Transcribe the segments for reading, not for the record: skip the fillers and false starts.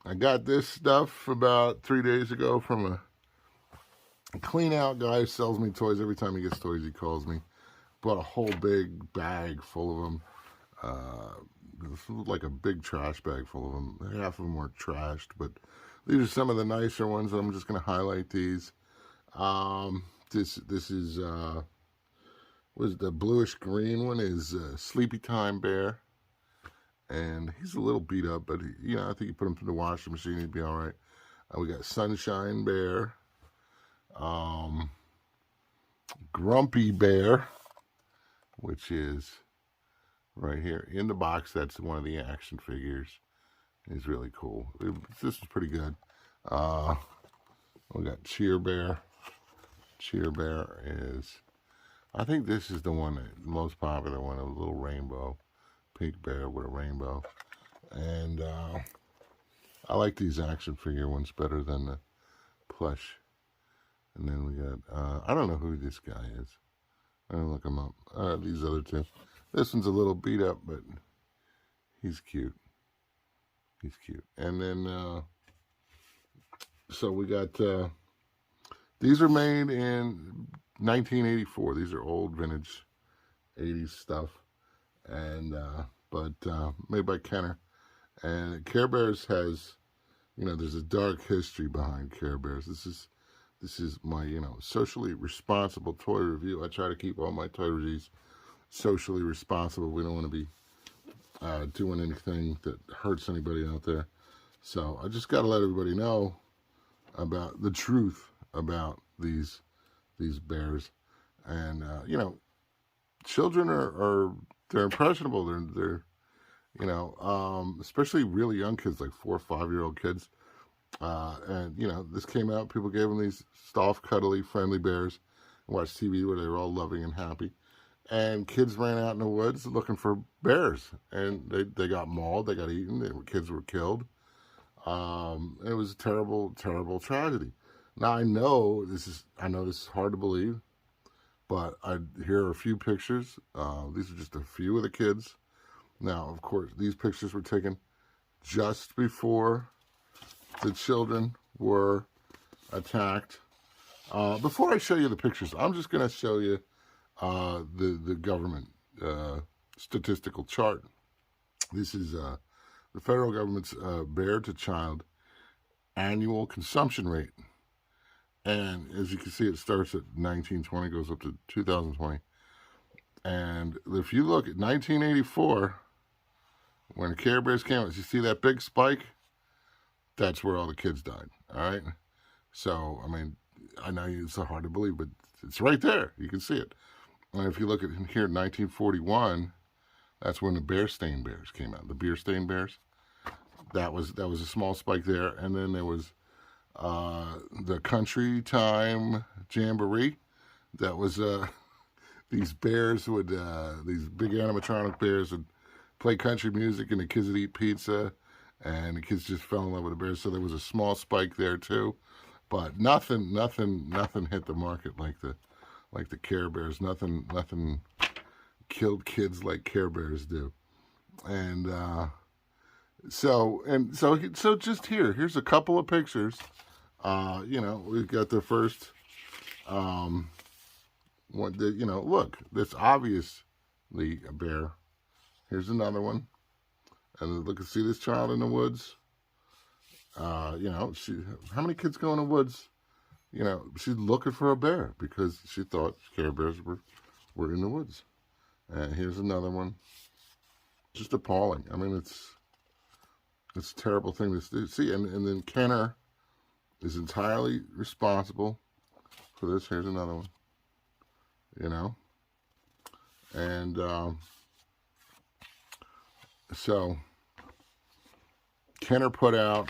I got this stuff about 3 days ago from a clean out guy who sells me toys. Every time he gets toys, he calls me. Bought a whole big bag full of them. This was like a big trash bag full of them. Half of them weren't trashed, but these are some of the nicer ones. I'm just going to highlight these. This is was the bluish green one is Sleepy Time Bear, and he's a little beat up, but I think you put him through the washing machine, he'd be all right. We got Sunshine Bear, Grumpy Bear, which is right here in the box. That's one of the action figures. He's really cool. This is pretty good. We got Cheer Bear. Cheer Bear is, I think this is the one, the most popular one, a little rainbow. Pink bear with a rainbow. And I like these action figure ones better than the plush. And then we got, I don't know who this guy is. I'm going to look him up. These other two. This one's a little beat up, but he's cute. He's cute. And then, so we got, these are made in 1984. These are old vintage 80s stuff. And, but made by Kenner. And Carebears has, there's a dark history behind Carebears. This is my, socially responsible toy review. I try to keep all my toy reviews socially responsible. We don't want to be doing anything that hurts anybody out there. So I just got to let everybody know about the truth about these bears. And, children they're impressionable. They're especially really young kids, like 4 or 5-year-old kids. And, this came out, people gave them these soft, cuddly, friendly bears and watched TV where they were all loving and happy. And kids ran out in the woods looking for bears. And they got mauled, they got eaten, kids were killed. It was a terrible, terrible tragedy. Now, I know this is hard to believe, but here are a few pictures. These are just a few of the kids. Now, of course, these pictures were taken just before the children were attacked. Before I show you the pictures, I'm just going to show you the government statistical chart. This is the federal government's bear-to-child annual consumption rate. And as you can see, it starts at 1920, goes up to 2020. And if you look at 1984, when the Carebears came out, you see that big spike? That's where all the kids died, all right? So, I know it's hard to believe, but it's right there. You can see it. And if you look at here, 1941, that's when the Bear-Stained Bears came out. The Beer-Stained Bears. That was a small spike there. And then there was the Country Time Jamboree. That was these bears would, these big animatronic bears would play country music, and the kids would eat pizza, and the kids just fell in love with the bears. So there was a small spike there too, but nothing hit the market like the Carebears. Nothing killed kids like Carebears do. And so just here's a couple of pictures. We've got the first one. Look, that's obviously a bear. Here's another one, and look and see this child in the woods. How many kids go in the woods? She's looking for a bear because she thought Carebears were in the woods. And here's another one. Just appalling. It's a terrible thing to see. And then Kenner is entirely responsible for this. Here's another one. And so Kenner put out,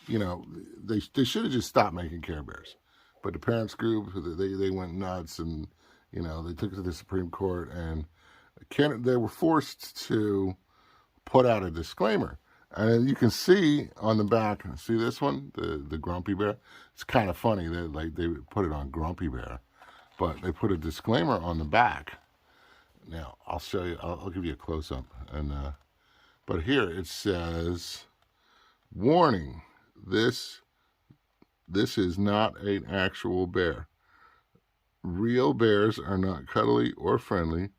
they should have just stopped making Carebears. But the parents group, they went nuts, and, they took it to the Supreme Court, and they were forced to put out a disclaimer. And you can see on the back, see this one, the Grumpy Bear? It's kind of funny that they put it on Grumpy Bear, but they put a disclaimer on the back. Now, I'll show you, I'll give you a close-up. And but here it says, Warning, this is not an actual bear. Real bears are not cuddly or friendly.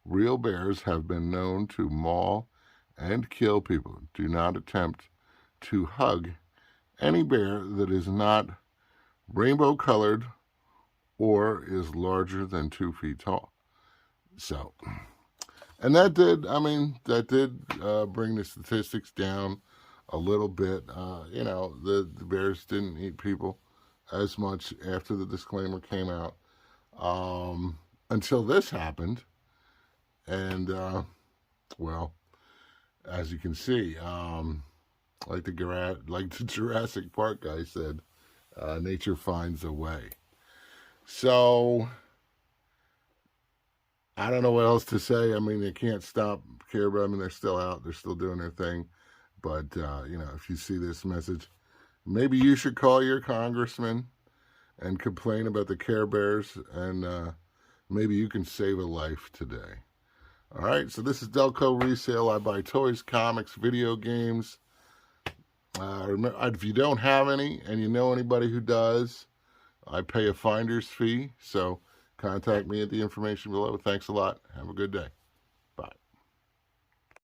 Real bears have been known to maul and kill people. Do not attempt to hug any bear that is not rainbow colored or is larger than 2 feet tall. So, and that did bring the statistics down a little bit. The bears didn't eat people as much after the disclaimer came out, until this happened. And, well, as you can see, like the Jurassic Park guy said, nature finds a way. So, I don't know what else to say. I mean, they can't stop Care Bears. I mean, they're still out. They're still doing their thing. But, if you see this message, maybe you should call your congressman and complain about the Care Bears, and maybe you can save a life today. All right, so this is Delco Resale. I buy toys, comics, video games. Remember, if you don't have any and you know anybody who does, I pay a finder's fee. So contact me at the information below. Thanks a lot. Have a good day.